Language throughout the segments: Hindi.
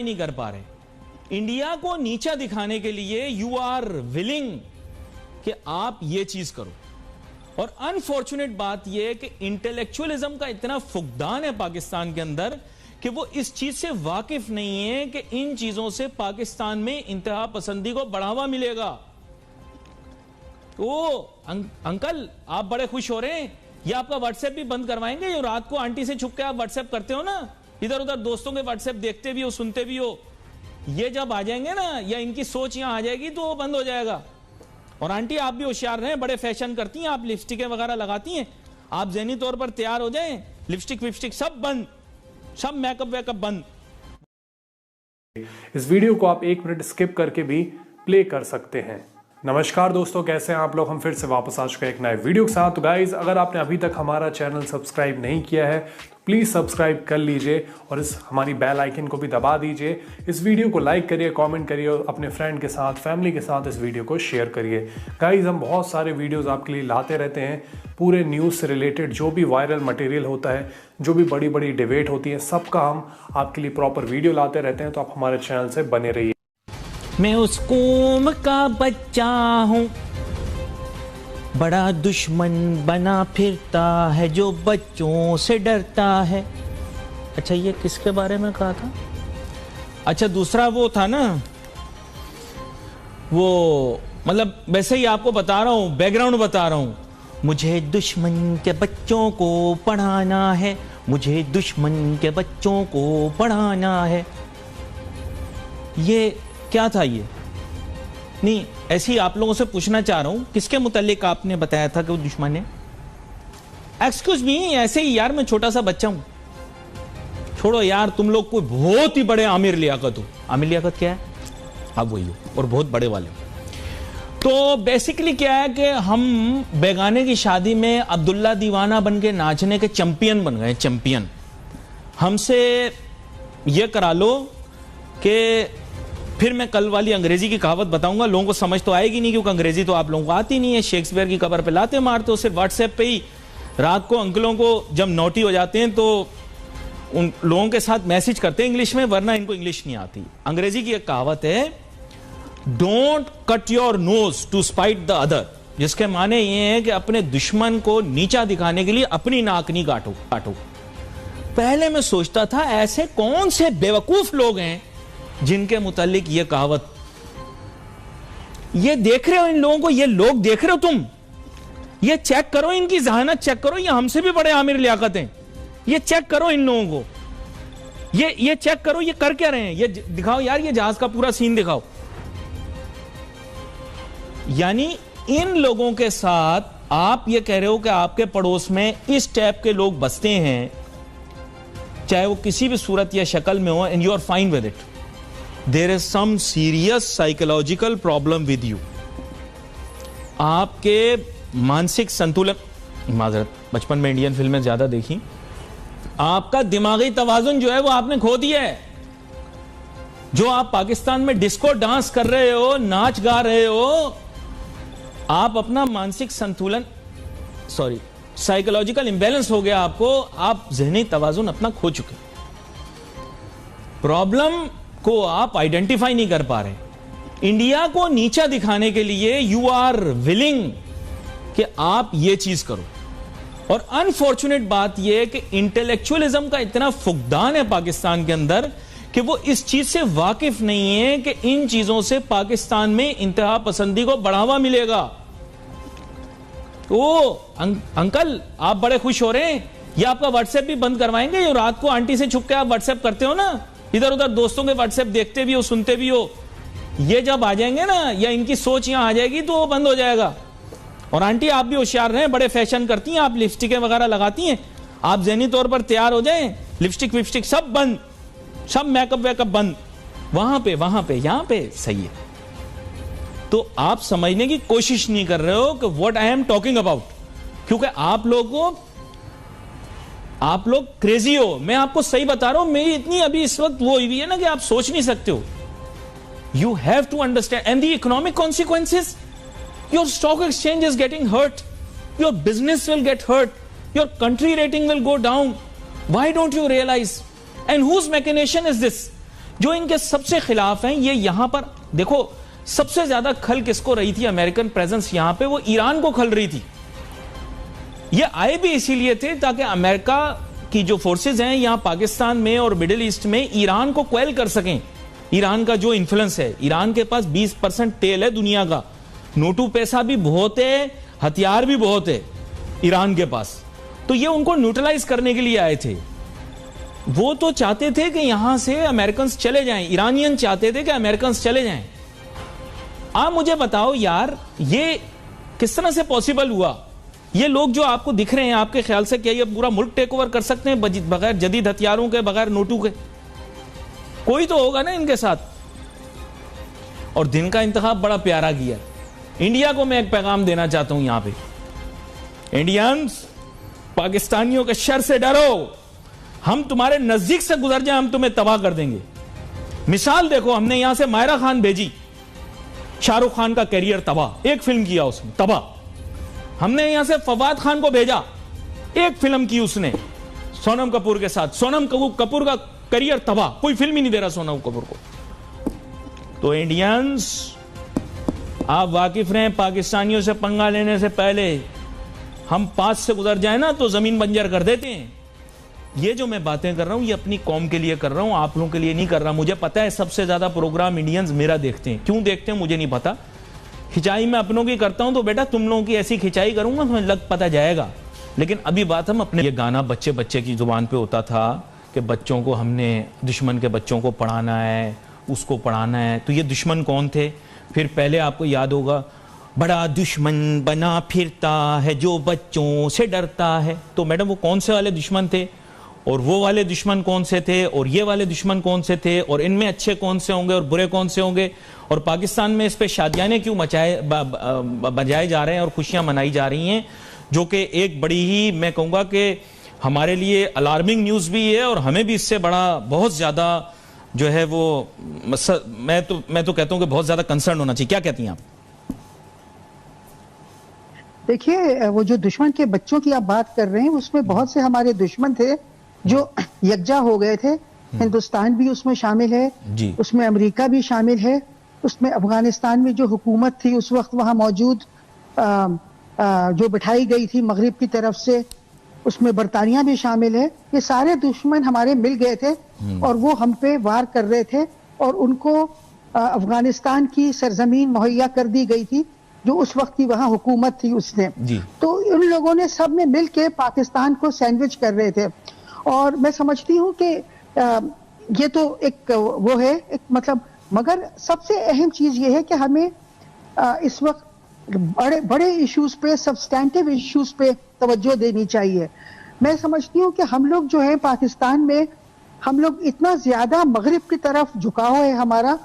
नहीं कर पा रहे। इंडिया को नीचा दिखाने के लिए यू आर विलिंग कि आप ये चीज करो। और अनफॉर्चुनेट बात यह कि इंटेलेक्चुअलिज्म का इतना फुकदान है पाकिस्तान के अंदर कि वो इस चीज से वाकिफ नहीं है कि इन चीजों से पाकिस्तान में इंतहा पसंदी को बढ़ावा मिलेगा। अंकल आप बड़े खुश हो रहे हैं, ये आपका व्हाट्सएप भी बंद करवाएंगे। ये रात को आंटी से छुप के आप व्हाट्सएप करते हो ना, इधर उधर दोस्तों के व्हाट्सएप देखते भी हो, सुनते भी हो, ये जब आ जाएंगे ना, या इनकी सोच यहां आ जाएगी तो वो बंद हो जाएगा। और आंटी आप भी होशियार रहे, बड़े फैशन करती हैं आप, लिपस्टिक वगैरह लगाती हैं, आप ज़हनी तौर पर तैयार हो जाएं, लिपस्टिक विपस्टिक सब बंद, सब मेकअप वेकअप बंद। इस वीडियो को आप 1 मिनट स्किप करके भी प्ले कर सकते हैं। नमस्कार दोस्तों, कैसे हैं आप लोग। हम फिर से वापस आ चुके हैं एक नए वीडियो के साथ। तो गाइज, अगर आपने अभी तक हमारा चैनल सब्सक्राइब नहीं किया है तो प्लीज़ सब्सक्राइब कर लीजिए और इस हमारी बेल आइकन को भी दबा दीजिए। इस वीडियो को लाइक करिए, कमेंट करिए और अपने फ्रेंड के साथ, फैमिली के साथ इस वीडियो को शेयर करिए। गाइज, हम बहुत सारे वीडियोज़ आपके लिए लाते रहते हैं, पूरे न्यूज़ से रिलेटेड जो भी वायरल मटेरियल होता है, जो भी बड़ी बड़ी डिबेट होती है, सबका हम आपके लिए प्रॉपर वीडियो लाते रहते हैं। तो आप हमारे चैनल से बने रहिए। मैं उस कौम का बच्चा हूं, बड़ा दुश्मन बना फिरता है जो बच्चों से डरता है। अच्छा, ये किसके बारे में कहा था? अच्छा, दूसरा वो था ना, वो मतलब वैसे ही आपको बता रहा हूं, बैकग्राउंड बता रहा हूं। मुझे दुश्मन के बच्चों को पढ़ाना है, मुझे दुश्मन के बच्चों को पढ़ाना है। ये क्या था? ये नहीं, ऐसे ही आप लोगों से पूछना चाह रहा हूं, किसके मुतालिक आपने बताया था कि वो दुश्मन है? एक्सक्यूज मी, ऐसे ही यार, मैं छोटा सा बच्चा हूं। छोड़ो यार, तुम लोग कोई बहुत ही बड़े आमिर लियाकत हो। आमिर लियाकत क्या है? आप वही हो, और बहुत बड़े वाले हो। तो बेसिकली क्या है कि हम बेगाने की शादी में अब्दुल्ला दीवाना बन के नाचने के चैंपियन बन गए। चैंपियन हमसे ये करा लो कि फिर मैं कल वाली अंग्रेजी की कहावत बताऊंगा, लोगों को समझ तो आएगी नहीं क्योंकि अंग्रेजी तो आप लोगों को आती नहीं है। शेक्सपियर की कबर पे लाते मारते हो, सिर्फ व्हाट्सएप पे ही रात को अंकलों को जब नोटी हो जाते हैं तो उन लोगों के साथ मैसेज करते हैं इंग्लिश में, वरना इनको इंग्लिश नहीं आती। अंग्रेजी की एक कहावत है, don't cut your nose to spite the other, जिसके माने ये है कि अपने दुश्मन को नीचा दिखाने के लिए अपनी नाक नहीं काटो। पहले मैं सोचता था ऐसे कौन से बेवकूफ लोग हैं जिनके मुतालिक ये कहावत, ये देख रहे हो इन लोगों को, ये लोग देख रहे हो तुम, ये चेक करो, इनकी जहानत चेक करो, ये हमसे भी बड़े आमिर लियाकत हैं। ये चेक करो इन लोगों को, ये चेक करो, ये कर क्या रहे हैं, ये दिखाओ यार, ये जहाज का पूरा सीन दिखाओ। यानी इन लोगों के साथ आप ये कह रहे हो कि आपके पड़ोस में इस टाइप के लोग बसते हैं, चाहे वो किसी भी सूरत या शक्ल में हो, and you are fine with it. There is some serious psychological problem with you. आपके मानसिक संतुलन, माजरत, बचपन में इंडियन फिल्में ज्यादा देखी, आपका दिमागी तवाजुन जो है वो आपने खो दिया है। जो आप पाकिस्तान में डिस्को डांस कर रहे हो, नाच गा रहे हो, आप अपना मानसिक संतुलन, सॉरी, साइकोलॉजिकल इंबैलेंस हो गया आपको, आप ज़हनी तवाजुन अपना खो चुके। प्रॉब्लम को आप आइडेंटिफाई नहीं कर पा रहे। इंडिया को नीचा दिखाने के लिए यू आर विलिंग कि आप ये चीज करो। और अनफॉर्चुनेट बात यह है कि इंटेलेक्चुअलिज्म का इतना फुकदान है पाकिस्तान के अंदर कि वो इस चीज से वाकिफ नहीं है कि इन चीजों से पाकिस्तान में इंतहा पसंदी को बढ़ावा मिलेगा। अंकल आप बड़े खुश हो रहे हैं, ये आपका व्हाट्सएप भी बंद करवाएंगे। ये रात को आंटी से छुप के आप व्हाट्सएप करते हो ना, इधर उधर दोस्तों के व्हाट्सएप देखते भी हो, सुनते भी हो, ये जब आ जाएंगे ना, या इनकी सोच यहां आ जाएगी तो वो बंद हो जाएगा। और आंटी आप भी होशियार रहे, बड़े फैशन करती हैं आप, लिपस्टिक वगैरह लगाती हैं, आप ज़हनी तौर पर तैयार हो जाएं, लिपस्टिक विपस्टिक सब बंद, सब मेकअप वेकअप बंद। वहां पे यहां पे सही है। तो आप समझने की कोशिश नहीं कर रहे हो कि what I am talking about, क्योंकि आप लोग क्रेजी हो। मैं आपको सही बता रहा हूं, मेरी इतनी अभी इस वक्त वो हुई है ना कि आप सोच नहीं सकते हो। You have to understand and the economic consequences, your stock exchange is getting hurt, your business will get hurt, your country rating will go down. Why don't you realise? And whose machination is this? जो इनके सबसे खिलाफ हैं। ये यहां पर देखो, सबसे ज्यादा खल किसको रही थी अमेरिकन प्रेजेंस यहां पे, वो ईरान को खल रही थी। ये आए भी इसीलिए थे ताकि अमेरिका की जो फोर्सेस हैं यहां पाकिस्तान में और मिडिल ईस्ट में ईरान को क्वेल कर सकें। ईरान का जो इन्फ्लुएंस है, ईरान के पास 20% तेल है दुनिया का, नोटू पैसा भी बहुत है, हथियार भी बहुत है ईरान के पास। तो ये उनको न्यूट्रलाइज करने के लिए आए थे। वो तो चाहते थे कि यहां से अमेरिकन चले जाएं, ईरानियन चाहते थे कि अमेरिकन चले जाएं। आप मुझे बताओ यार, ये किस तरह से पॉसिबल हुआ? ये लोग जो आपको दिख रहे हैं, आपके ख्याल से क्या ये पूरा मुल्क टेक ओवर कर सकते हैं बगैर जदीद हथियारों के, बगैर नोटू के? कोई तो होगा ना इनके साथ। और दिन का इंतखाब बड़ा प्यारा किया। इंडिया को मैं एक पैगाम देना चाहता हूं यहां पे, इंडियंस, पाकिस्तानियों के शर से डरो। हम तुम्हारे नजदीक से गुजर जाए, हम तुम्हें तबाह कर देंगे। मिसाल देखो, हमने यहां से मायरा खान भेजी, शाहरुख खान का कैरियर तबाह, एक फिल्म किया उसने, तबाह। हमने यहां से फवाद खान को भेजा, एक फिल्म की उसने सोनम कपूर के साथ, सोनम कपूर का करियर तबाह, कोई फिल्म ही नहीं दे रहा सोनम कपूर को। तो इंडियंस, आप वाकिफ रहें, पाकिस्तानियों से पंगा लेने से पहले हम 5 से गुजर जाए ना तो जमीन बंजर कर देते हैं। ये जो मैं बातें कर रहा हूं, ये अपनी कौम के लिए कर रहा हूं, आप लोगों के लिए नहीं कर रहा। मुझे पता है सबसे ज्यादा प्रोग्राम इंडियंस मेरा देखते हैं, क्यों देखते हैं मुझे नहीं पता। खिंचाई मैं अपनों की करता हूं तो बेटा तुम लोगों की ऐसी खिंचाई करूंगा तो लग पता जाएगा। लेकिन अभी बात हम अपने, ये गाना बच्चे बच्चे की जुबान पे होता था कि बच्चों को हमने, दुश्मन के बच्चों को पढ़ाना है, उसको पढ़ाना है। तो ये दुश्मन कौन थे? फिर पहले आपको याद होगा, बड़ा दुश्मन बना फिरता है जो बच्चों से डरता है। तो मैडम वो कौन से वाले दुश्मन थे, और वो वाले दुश्मन कौन से थे, और ये वाले दुश्मन कौन से थे, और इनमें अच्छे कौन से होंगे और बुरे कौन से होंगे? और पाकिस्तान में इस पे शादियाने क्यों बजाए जा रहे हैं और खुशियां मनाई जा रही हैं, जो कि एक बड़ी ही, मैं कहूँगा कि हमारे लिए अलार्मिंग न्यूज़ भी है, और हमें भी इससे बड़ा बहुत ज़्यादा जो है वो मैं तो कहता हूँ कि बहुत ज़्यादा कंसर्न होना चाहिए। क्या कहती हैं आप? देखिए, वो जो दुश्मन के बच्चों की आप बात कर रहे हैं, उसमें बहुत से हमारे दुश्मन थे जो यकजा हो गए थे। हिंदुस्तान भी उसमें शामिल है, उसमें अमेरिका भी शामिल है, उसमें अफगानिस्तान में जो हुकूमत थी उस वक्त वहां मौजूद जो बिठाई गई थी मगरिब की तरफ से, उसमें बरतानिया भी शामिल है। ये सारे दुश्मन हमारे मिल गए थे और वो हम पे वार कर रहे थे, और उनको अफगानिस्तान की सरजमीन मुहैया कर दी गई थी जो उस वक्त की वहां हुकूमत थी उसने। तो उन लोगों ने सब में मिल के पाकिस्तान को सैंडविच कर रहे थे। और मैं समझती हूँ कि ये तो एक वो है, एक मतलब, मगर सबसे अहम चीज ये है कि हमें इस वक्त बड़े बड़े इश्यूज पे, सब्सटैंटिव इश्यूज पे तवज्जो देनी चाहिए। मैं समझती हूँ कि हम लोग जो है पाकिस्तान में, हम लोग इतना ज्यादा मगरिब की तरफ झुकाव है हमारा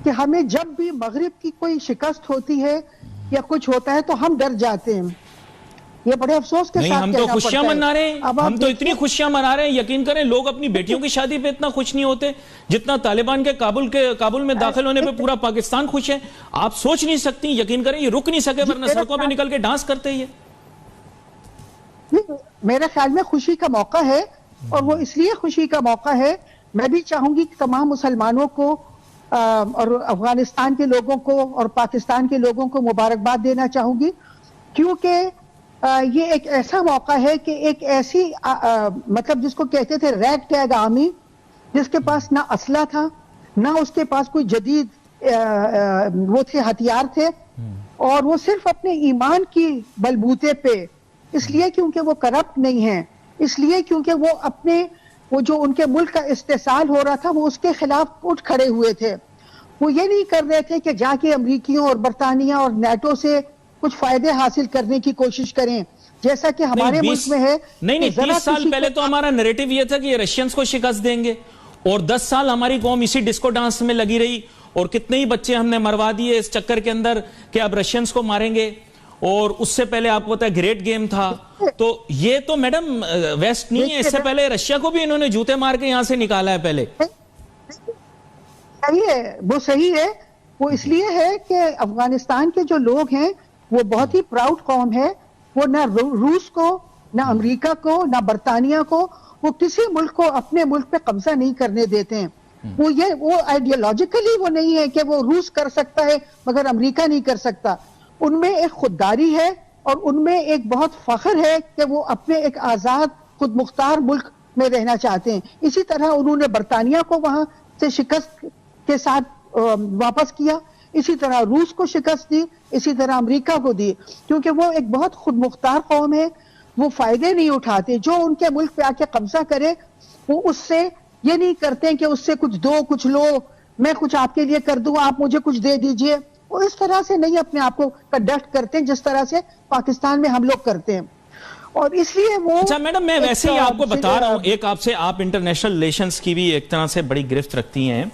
कि हमें जब भी मगरिब की कोई शिकस्त होती है या कुछ होता है तो हम डर जाते हैं। ये बड़े अफसोस के साथ हम तो खुशियां मना रहे हैं, हम तो इतनी खुशियां मना रहे हैं, यकीन करें लोग अपनी बेटियों की शादी पे इतना खुश नहीं होते जितना तालिबान के काबुल में दाखिल होने पे पूरा पाकिस्तान खुश है। आप सोच नहीं सकती, यकीन करें ये रुक नहीं सके, वरना सड़कों पे निकल के डांस करते ही। मेरे ख्याल में खुशी का मौका है, और वो इसलिए खुशी का मौका है, मैं भी चाहूंगी कि तमाम मुसलमानों को और अफगानिस्तान के लोगों को और पाकिस्तान के लोगों को मुबारकबाद देना चाहूंगी, क्योंकि ये एक ऐसा मौका है कि एक ऐसी मतलब जिसको कहते थे रैग टैग आर्मी, जिसके पास ना असला था, ना उसके पास कोई जदीद वो थे हथियार थे, और वो सिर्फ अपने ईमान की बलबूते पे, इसलिए क्योंकि वो करप्ट नहीं है, इसलिए क्योंकि वो अपने, वो जो उनके मुल्क का इस्तेसाल हो रहा था वो उसके खिलाफ उठ खड़े हुए थे। वो ये नहीं कर रहे थे कि जाके अमरीकियों और बरतानिया और नेटो से कुछ फायदे हासिल करने की कोशिश करें, जैसा कि हमारे मुल्क में है। नहीं 30 साल पहले तो हमारा नैरेटिव ये था कि ये रशियंस को शिकस्त देंगे, और 10 साल हमारी कौम इसी डिस्को डांस में लगी रही, और कितने ही बच्चे हमने मरवा दिए इस चक्कर के अंदर कि अब रशियंस को मारेंगे। और उससे पहले आपको पता है ग्रेट गेम था। तो ये तो मैडम वेस्ट नहीं है, इससे पहले रशिया को भी इन्होंने जूते मार के यहां से निकाला है पहले। सही है, वो सही है। वो इसलिए है कि अफगानिस्तान के जो लोग हैं वो बहुत ही प्राउड कौम है। वो ना रूस को, ना अमेरिका को, ना बरतानिया को, वो किसी मुल्क को अपने मुल्क पे कब्जा नहीं करने देते हैं। वो आइडियोलॉजिकली वो नहीं है कि वो रूस कर सकता है मगर अमेरिका नहीं कर सकता। उनमें एक खुददारी है और उनमें एक बहुत फख्र है कि वो अपने एक आजाद खुद मुख्तार मुल्क में रहना चाहते हैं। इसी तरह उन्होंने बरतानिया को वहां से शिकस्त के साथ वापस किया, इसी तरह रूस को शिकस्त दी, इसी तरह अमेरिका को दी, क्योंकि वो एक बहुत खुद मुख्तार कौम है। वो फायदे नहीं उठाते, जो उनके मुल्क पे आके कब्जा करे वो उससे ये नहीं करते कि उससे कुछ दो कुछ लो, मैं कुछ आपके लिए कर दूं आप मुझे कुछ दे दीजिए। वो इस तरह से नहीं अपने आप को कंडक्ट करते जिस तरह से पाकिस्तान में हम लोग करते हैं। और इसलिए वो अच्छा मैडम, मैं वैसे ही आपको बता रहा हूं, एक आपसे, आप इंटरनेशनल रिलेशंस की भी एक तरह से बड़ी गिरफ्त रखती हैं।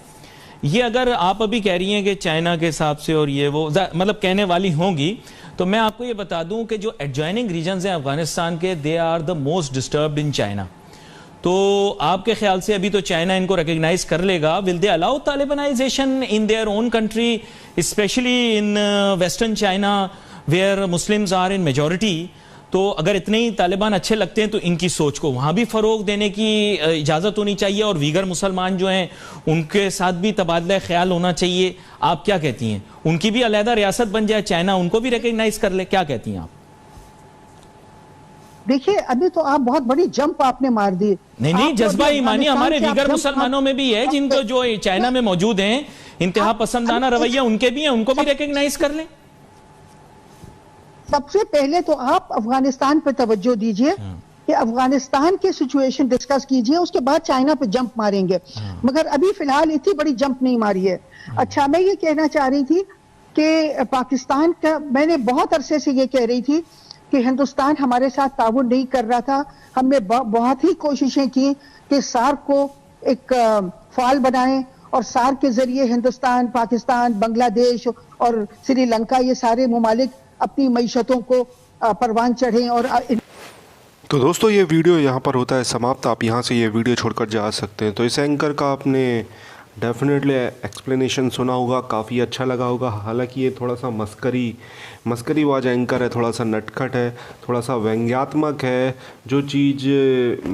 ये अगर आप अभी कह रही हैं कि चाइना के हिसाब से और ये वो मतलब कहने वाली होंगी, तो मैं आपको ये बता दूं कि जो एडजॉइनिंग रीजन्स हैं अफगानिस्तान के, they are the most disturbed in China. तो आपके ख्याल से अभी तो चाइना इनको रिकॉग्नाइज कर लेगा, will they allow Talibanisation in their own country, specially in western China where Muslims are in majority? तो अगर इतने ही तालिबान अच्छे लगते हैं तो इनकी सोच को वहां भी फरोग देने की इजाजत होनी चाहिए और वीगर मुसलमान जो हैं उनके साथ भी तबादला ख्याल होना चाहिए। आप क्या कहती हैं, उनकी भी अलहदा रियासत बन जाए, चाइना उनको भी रिकॉग्नाइज कर ले, क्या कहती हैं आप? देखिए अभी तो आप बहुत बड़ी जंप आपने मार दी। नहीं, जज्बा ईमानी हमारे वीगर मुसलमानों में भी है, जिनको जो चाइना में मौजूद हैं, इंतहा पसंदाना रवैया उनके भी है, उनको भी रिकॉग्नाइज कर लें। सबसे पहले तो आप अफगानिस्तान पे तवज्जो दीजिए कि अफगानिस्तान की सिचुएशन डिस्कस कीजिए, उसके बाद चाइना पे जंप मारेंगे, मगर अभी फिलहाल इतनी बड़ी जंप नहीं मारी है। अच्छा, मैं ये कहना चाह रही थी कि पाकिस्तान का, मैंने बहुत अरसे से ये कह रही थी कि हिंदुस्तान हमारे साथ ताउन नहीं कर रहा था। हमने बहुत ही कोशिशें की कि सार्क को एक फाल बनाएं और सार्क के जरिए हिंदुस्तान, पाकिस्तान, बांग्लादेश और श्रीलंका, ये सारे मुमालिक अपनी मईशतों को परवान चढ़े। और तो दोस्तों ये वीडियो यहाँ पर होता है समाप्त। आप यहाँ से ये वीडियो छोड़कर जा सकते हैं। तो इस एंकर का आपने डेफिनेटली एक्सप्लेनेशन सुना होगा, काफ़ी अच्छा लगा होगा। हालांकि ये थोड़ा सा मस्करी वाज एंकर है, थोड़ा सा नटखट है, थोड़ा सा व्यंग्यात्मक है, जो चीज़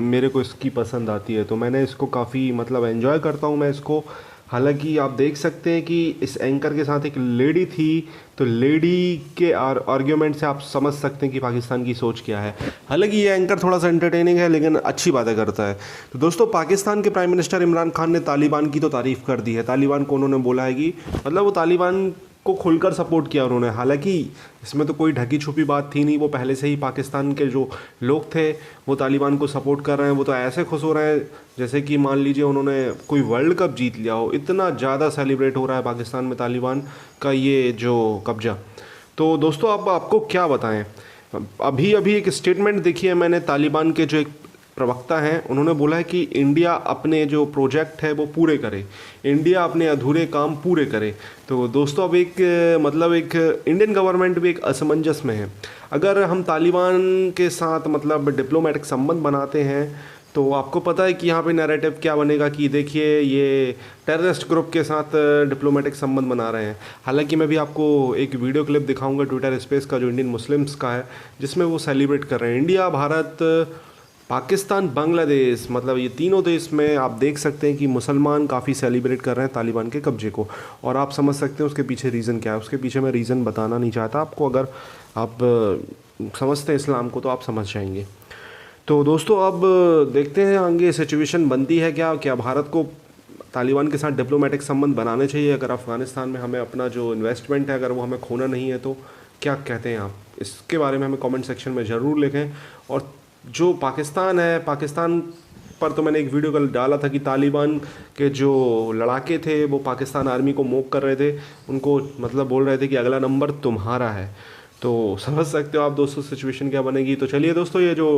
मेरे को इसकी पसंद आती है। तो मैंने इसको काफ़ी मतलब एंजॉय करता हूँ मैं इसको। हालांकि आप देख सकते हैं कि इस एंकर के साथ एक लेडी थी, तो लेडी के आर्ग्यूमेंट से आप समझ सकते हैं कि पाकिस्तान की सोच क्या है। हालांकि ये एंकर थोड़ा सा एंटरटेनिंग है लेकिन अच्छी बातें करता है। तो दोस्तों, पाकिस्तान के प्राइम मिनिस्टर इमरान खान ने तालिबान की तो तारीफ़ कर दी है। तालिबान को उन्होंने बोला है कि मतलब वो तालिबान को खुलकर सपोर्ट किया उन्होंने। हालांकि इसमें तो कोई ढकी छुपी बात थी नहीं, वो पहले से ही पाकिस्तान के जो लोग थे वो तालिबान को सपोर्ट कर रहे हैं। वो तो ऐसे खुश हो रहे हैं जैसे कि मान लीजिए उन्होंने कोई वर्ल्ड कप जीत लिया हो, इतना ज़्यादा सेलिब्रेट हो रहा है पाकिस्तान में तालिबान का ये जो कब्जा। तो दोस्तों, अब आपको क्या बताएं, अभी एक स्टेटमेंट देखी है मैंने तालिबान के जो एक प्रवक्ता हैं, उन्होंने बोला है कि इंडिया अपने जो प्रोजेक्ट है वो पूरे करे, इंडिया अपने अधूरे काम पूरे करे। तो दोस्तों, अब एक इंडियन गवर्नमेंट भी एक असमंजस में है। अगर हम तालिबान के साथ मतलब डिप्लोमेटिक संबंध बनाते हैं तो आपको पता है कि यहाँ पे नैरेटिव क्या बनेगा कि देखिए ये टेररिस्ट ग्रुप के साथ डिप्लोमेटिक संबंध बना रहे हैं। हालांकि मैं भी आपको एक वीडियो क्लिप दिखाऊंगा ट्विटर स्पेस का जो इंडियन मुस्लिम्स का है, जिसमें वो सेलिब्रेट कर रहे हैं। इंडिया, भारत, पाकिस्तान, बांग्लादेश, मतलब ये तीनों देश में आप देख सकते हैं कि मुसलमान काफ़ी सेलिब्रेट कर रहे हैं तालिबान के कब्जे को। और आप समझ सकते हैं उसके पीछे रीज़न क्या है। उसके पीछे मैं रीज़न बताना नहीं चाहता आपको, अगर आप समझते हैं इस्लाम को तो आप समझ जाएंगे। तो दोस्तों, अब देखते हैं आगे सिचुएशन बनती है क्या भारत को तालिबान के साथ डिप्लोमेटिक संबंध बनाने चाहिए। अगर अफ़गानिस्तान में हमें अपना जो इन्वेस्टमेंट है अगर वो हमें खोना नहीं है तो क्या कहते हैं आप? इसके बारे में हमें कमेंट सेक्शन में ज़रूर लिखें। और जो पाकिस्तान है, पाकिस्तान पर तो मैंने एक वीडियो कल डाला था कि तालिबान के जो लड़ाके थे वो पाकिस्तान आर्मी को मोक कर रहे थे, उनको मतलब बोल रहे थे कि अगला नंबर तुम्हारा है। तो समझ सकते हो आप दोस्तों सिचुएशन क्या बनेगी। तो चलिए दोस्तों, ये जो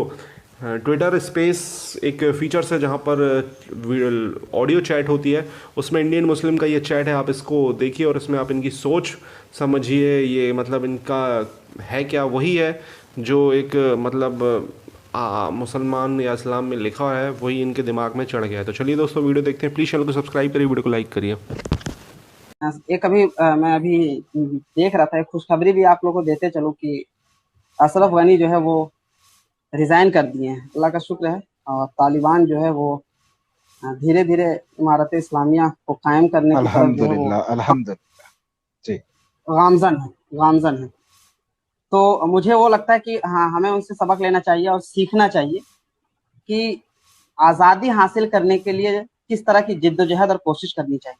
ट्विटर स्पेस एक फीचर्स है जहाँ पर ऑडियो चैट होती है, उसमें इंडियन मुस्लिम का ये चैट है, आप इसको देखिए और इसमें आप इनकी सोच समझिए। ये मतलब इनका है क्या, वही है जो एक मतलब मुसलमान या इस्लाम में लिखा है, वही इनके दिमाग में चढ़ गया है। तो चलिए दोस्तों, वीडियो देखते हैं। प्लीज़ चैनल को सब्सक्राइब करिए, वीडियो को लाइक करिए। एक मैं अभी देख रहा था, एक खुशखबरी भी आप लोगों को देते चलो कि अशरफ गनी जो है वो रिज़ाइन कर दिए हैं, अल्लाह का शुक्र है। और तालिबान जो है वो धीरे धीरे इमारत इस्लामिया को कायम करने की तरफ जो है वो अल्हम्दुलिल्लाह अल्हम्दुलिल्लाह जी। गामजन है। तो मुझे वो लगता है कि हाँ, हमें उनसे सबक लेना चाहिए और सीखना चाहिए कि आज़ादी हासिल करने के लिए किस तरह की जिद्दोजहद और कोशिश करनी चाहिए।